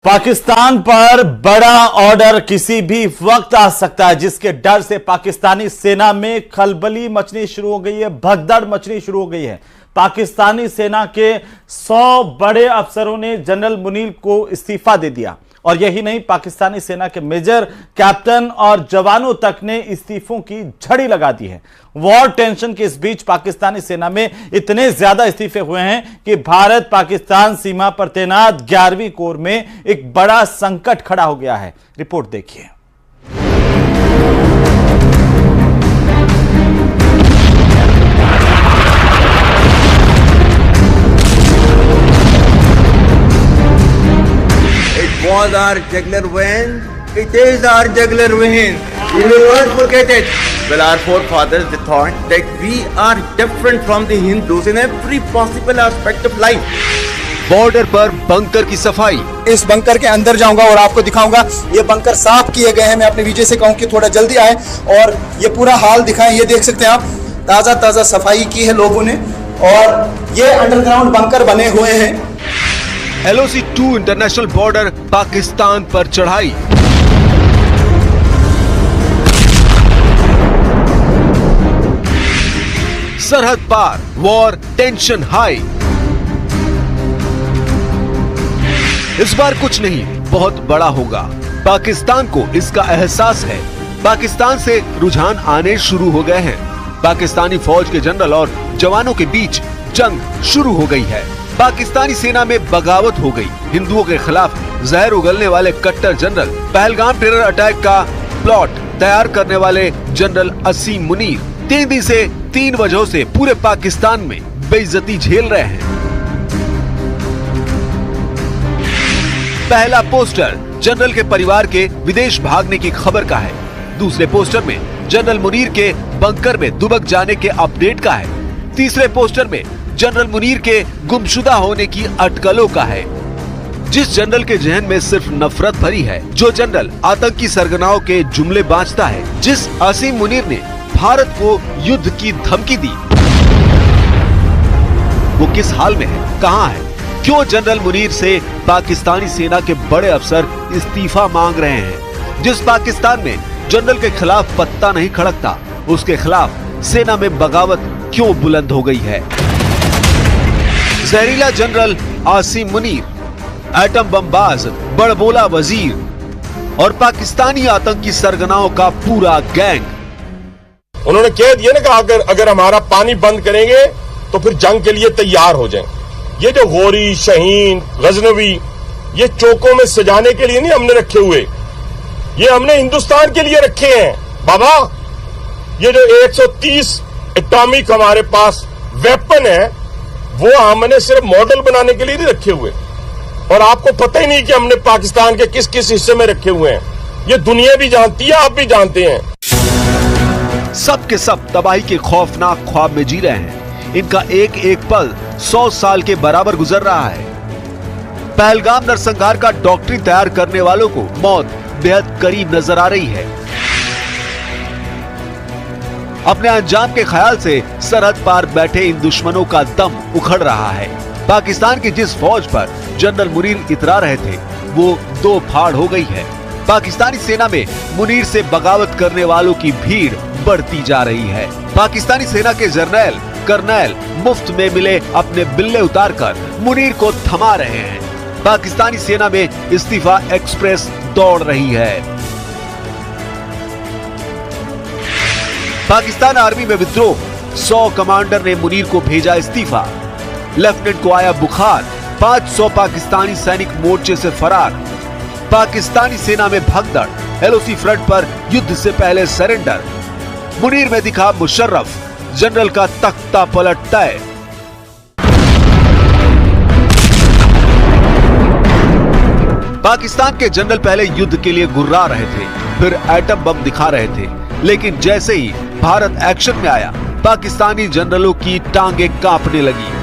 पाकिस्तान पर बड़ा ऑर्डर किसी भी वक्त आ सकता है, जिसके डर से पाकिस्तानी सेना में खलबली मचनी शुरू हो गई है, भगदड़ मचनी शुरू हो गई है। पाकिस्तानी सेना के 100 बड़े अफसरों ने जनरल मुनीर को इस्तीफा दे दिया और यही नहीं, पाकिस्तानी सेना के मेजर, कैप्टन और जवानों तक ने इस्तीफों की झड़ी लगा दी है। वॉर टेंशन के इस बीच पाकिस्तानी सेना में इतने ज्यादा इस्तीफे हुए हैं कि भारत पाकिस्तान सीमा पर तैनात 11वीं कोर में एक बड़ा संकट खड़ा हो गया है। रिपोर्ट देखिए। Was our jugular vein? It is our jugular vein. We will not forget it. Well, our forefathers they thought that we are different from the Hindus in every possible aspect of life. Border पर bunker की सफाई। इस bunker के अंदर जाऊंगा और आपको दिखाऊंगा। ये बंकर साफ किए गए हैं। मैं अपने विजय से कहूं कि थोड़ा जल्दी आए और ये पूरा हाल दिखाएं। ये देख सकते हैं आप, ताजा ताजा सफाई की है लोगों ने और ये अंडरग्राउंड बंकर बने हुए हैं। LOC 2 इंटरनेशनल बॉर्डर पाकिस्तान पर चढ़ाई। सरहद पार वॉर टेंशन हाई। इस बार कुछ नहीं, बहुत बड़ा होगा। पाकिस्तान को इसका एहसास है। पाकिस्तान से रुझान आने शुरू हो गए हैं। पाकिस्तानी फौज के जनरल और जवानों के बीच जंग शुरू हो गई है। पाकिस्तानी सेना में बगावत हो गई। हिंदुओं के खिलाफ जहर उगलने वाले कट्टर जनरल, पहलगाम टेरर अटैक का प्लॉट तैयार करने वाले जनरल असीम मुनीर 3 दिन से 3 वजहों से पूरे पाकिस्तान में बेइज्जती झेल रहे हैं। पहला पोस्टर जनरल के परिवार के विदेश भागने की खबर का है। दूसरे पोस्टर में जनरल मुनीर के बंकर में दुबक जाने के अपडेट का है। तीसरे पोस्टर में जनरल मुनीर के गुमशुदा होने की अटकलों का है। जिस जनरल के जहन में सिर्फ नफरत भरी है, जो जनरल आतंकी सरगनाओं के जुमले बांचता है, जिस असीम मुनीर ने भारत को युद्ध की धमकी दी, वो किस हाल में है, कहां है? क्यों जनरल मुनीर से पाकिस्तानी सेना के बड़े अफसर इस्तीफा मांग रहे हैं? जिस पाकिस्तान में जनरल के खिलाफ पत्ता नहीं खड़कता, उसके खिलाफ सेना में बगावत क्यों बुलंद हो गई है? जहरीला जनरल आसिम मुनीर, एटम बमबाज बड़बोला वजीर और पाकिस्तानी आतंकी सरगनाओं का पूरा गैंग। उन्होंने कह दिया ना कि अगर हमारा पानी बंद करेंगे तो फिर जंग के लिए तैयार हो जाएं। ये जो गोरी, शहीन, गजनवी, ये चौकों में सजाने के लिए नहीं हमने रखे हुए, ये हमने हिंदुस्तान के लिए रखे हैं बाबा। ये जो 130 एटॉमिक हमारे पास वेपन है, वो हमने सिर्फ मॉडल बनाने के लिए नहीं रखे हुए, और आपको पता ही नहीं कि हमने पाकिस्तान के किस किस हिस्से में रखे हुए हैं। ये दुनिया भी जानती है, आप भी जानते हैं। सब के सब तबाही के खौफनाक ख्वाब में जी रहे हैं। इनका एक एक पल 100 साल के बराबर गुजर रहा है। पहलगाम नरसंहार का डॉक्टरी तैयार करने वालों को मौत बेहद करीब नजर आ रही है। अपने अंजाम के ख्याल से सरहद पार बैठे इन दुश्मनों का दम उखड़ रहा है। पाकिस्तान की जिस फौज पर जनरल मुनीर इतरा रहे थे, वो 2 फाड़ हो गई है। पाकिस्तानी सेना में मुनीर से बगावत करने वालों की भीड़ बढ़ती जा रही है। पाकिस्तानी सेना के जर्नैल, कर्नैल मुफ्त में मिले अपने बिल्ले उतारकर मुनीर को थमा रहे हैं। पाकिस्तानी सेना में इस्तीफा एक्सप्रेस दौड़ रही है। पाकिस्तान आर्मी में विद्रोह, 100 कमांडर ने मुनीर को भेजा इस्तीफा। लेफ्टिनेंट को आया बुखार, 500 पाकिस्तानी सैनिक मोर्चे से फरार। पाकिस्तानी सेना में भगदड़, LOC फ्रंट पर युद्ध से पहले सरेंडर। मुनीर में दिखा मुशर्रफ, जनरल का तख्ता पलट तय। पाकिस्तान के जनरल पहले युद्ध के लिए गुर्रा रहे थे, फिर एटम बम दिखा रहे थे, लेकिन जैसे ही भारत एक्शन में आया, पाकिस्तानी जनरलों की टांगे कांपने लगी।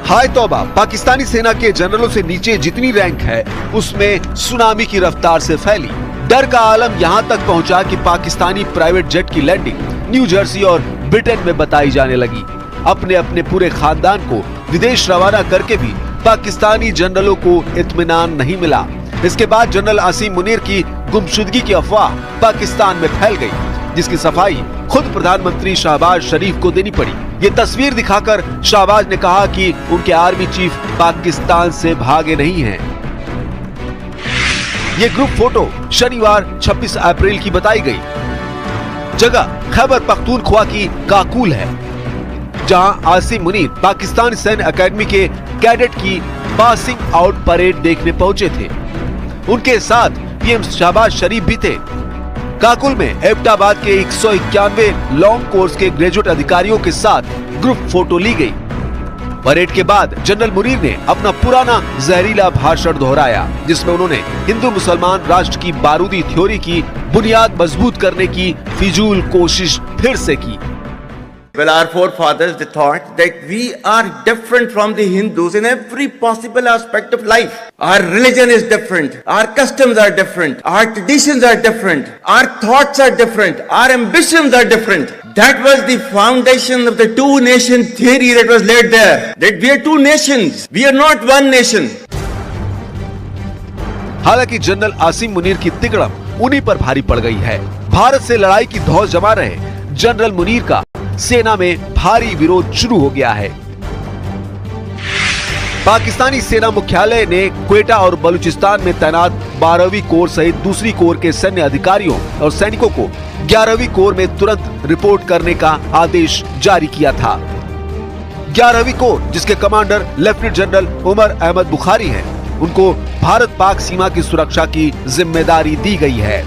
हाय तौबा, पाकिस्तानी सेना के जनरलों से नीचे जितनी रैंक है, उसमें सुनामी की रफ्तार से फैली। डर का आलम यहां तक पहुंचा कि पाकिस्तानी प्राइवेट जेट की लैंडिंग न्यू जर्सी और ब्रिटेन में बताई जाने लगी। अपने अपने पूरे खानदान को विदेश रवाना करके भी पाकिस्तानी जनरलों को इत्मीनान नहीं मिला। इसके बाद जनरल आसिम मुनीर की गुमशुदगी की अफवाह पाकिस्तान में फैल गई, जिसकी सफाई खुद प्रधानमंत्री शहबाज शरीफ को देनी पड़ी। ये तस्वीर दिखाकर शहबाज ने कहा कि उनके आर्मी चीफ पाकिस्तान से भागे नहीं हैं। ये ग्रुप फोटो शनिवार 26 अप्रैल की बताई गई। जगह खैबर पख्तूनख्वा की काकुल है, जहां आसिम मुनीर पाकिस्तान सैन्य अकेडमी के कैडेट की पासिंग आउट परेड देखने पहुंचे थे। उनके साथ पीएम शहबाज शरीफ भी थे। काकुल में एबटाबाद के 191 लॉन्ग कोर्स के ग्रेजुएट अधिकारियों के साथ ग्रुप फोटो ली गई। परेड के बाद जनरल मुनीर ने अपना पुराना जहरीला भाषण दोहराया, जिसमें उन्होंने हिंदू मुसलमान राष्ट्र की बारूदी थ्योरी की बुनियाद मजबूत करने की फिजूल कोशिश फिर से की। Well, our forefathers, they thought that we are different from the Hindus in every possible aspect of life. Our religion is different. Our customs are different. Our traditions are different. Our thoughts are different. Our ambitions are different. That was the foundation of the two nation theory that was laid there. That we are two nations. We are not one nation. हालांकि general Asim Munir की तिकड़म उन्हीं पर भारी पड़ गई है। भारत से लड़ाई की धौंस जमा रहे जनरल मुनीर का सेना में भारी विरोध शुरू हो गया है। पाकिस्तानी सेना मुख्यालय ने क्वेटा और बलूचिस्तान में तैनात 12वीं कोर सहित दूसरी कोर के सैन्य अधिकारियों और सैनिकों को 11वीं कोर में तुरंत रिपोर्ट करने का आदेश जारी किया था। 11वीं कोर, जिसके commander lieutenant general Umar Ahmad Bukhari हैं, उनको भारत पाक सीमा की सुरक्षा की जिम्मेदारी दी गई है।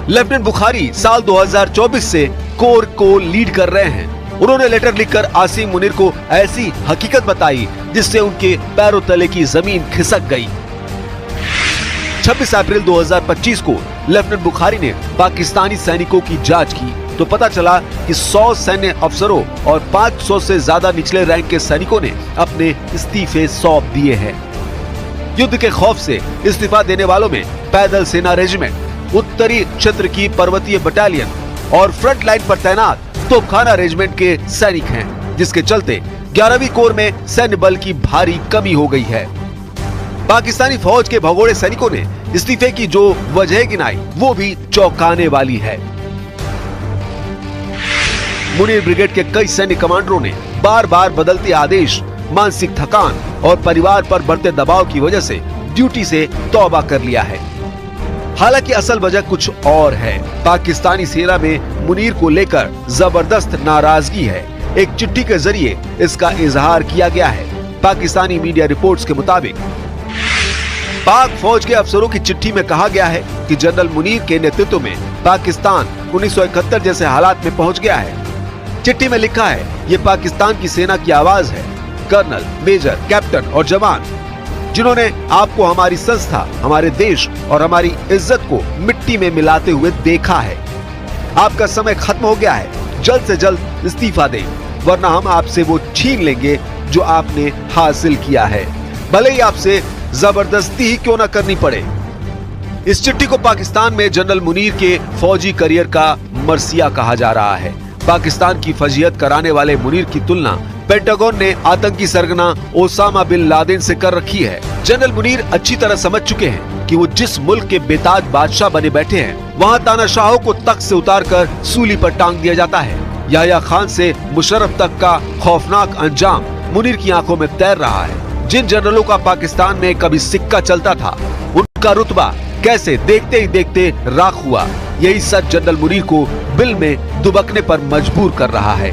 लेफ्टिनेंट बुखारी साल 2024 से कोर को लीड कर रहे हैं। उन्होंने लेटर लिखकर आसिम मुनीर को ऐसी हकीकत बताई जिससे उनके पैरों तले की जमीन खिसक गई। 26 अप्रैल 2025 को लेफ्टिनेंट बुखारी ने पाकिस्तानी सैनिकों की जांच की तो पता चला कि 100 सैन्य अफसरों और 500 से ज्यादा निचले रैंक के सैनिकों ने अपने इस्तीफे सौंप दिए हैं। युद्ध के खौफ से इस्तीफा देने वालों में पैदल सेना रेजिमेंट, उत्तरी क्षेत्र की पर्वतीय बटालियन और फ्रंट लाइन पर तैनात तोपखाना रेजिमेंट के सैनिक हैं, जिसके चलते 11वीं कोर में सैन्य बल की भारी कमी हो गई है। पाकिस्तानी फौज के भगोड़े सैनिकों ने इस्तीफे की जो वजह गिनाई वो भी चौंकाने वाली है। मुनीर ब्रिगेड के कई सैन्य कमांडरों ने बार बार बदलते आदेश, मानसिक थकान और परिवार पर बढ़ते दबाव की वजह से ड्यूटी से तौबा कर लिया है। हालांकि असल वजह कुछ और है। पाकिस्तानी सेना में मुनीर को लेकर जबरदस्त नाराजगी है। एक चिट्ठी के जरिए इसका इजहार किया गया है। पाकिस्तानी मीडिया रिपोर्ट्स के मुताबिक पाक फौज के अफसरों की चिट्ठी में कहा गया है कि जनरल मुनीर के नेतृत्व में पाकिस्तान 1971 जैसे हालात में पहुंच गया है। चिट्ठी में लिखा है, ये पाकिस्तान की सेना की आवाज है, कर्नल, मेजर, कैप्टन और जवान, जिन्होंने आपको हमारी संस्था, हमारे देश और हमारी इज्जत को मिट्टी में मिलाते हुए देखा है। आपका समय खत्म हो गया है। जल्द से जल्द इस्तीफा दें, वरना हम आपसे वो छीन लेंगे जो आपने हासिल किया है, भले ही आपसे जबरदस्ती ही क्यों न करनी पड़े। इस चिट्ठी को पाकिस्तान में जनरल मुनीर के फौजी करियर का मरसिया कहा जा रहा है। पाकिस्तान की फजीहत कराने वाले मुनीर की तुलना पेंटागन ने आतंकी सरगना ओसामा बिन लादेन से कर रखी है। जनरल मुनीर अच्छी तरह समझ चुके हैं कि वो जिस मुल्क के बेताज बादशाह बने बैठे हैं, वहाँ तानाशाहों को तख्त से उतारकर सूली पर टांग दिया जाता है। याह्या खान से मुशर्रफ तक का खौफनाक अंजाम मुनीर की आंखों में तैर रहा है। जिन जनरलों का पाकिस्तान में कभी सिक्का चलता था, उनका रुतबा कैसे देखते ही देखते राख हुआ। यही सच जनरल मुनीर को बिल में दुबकने पर मजबूर कर रहा है।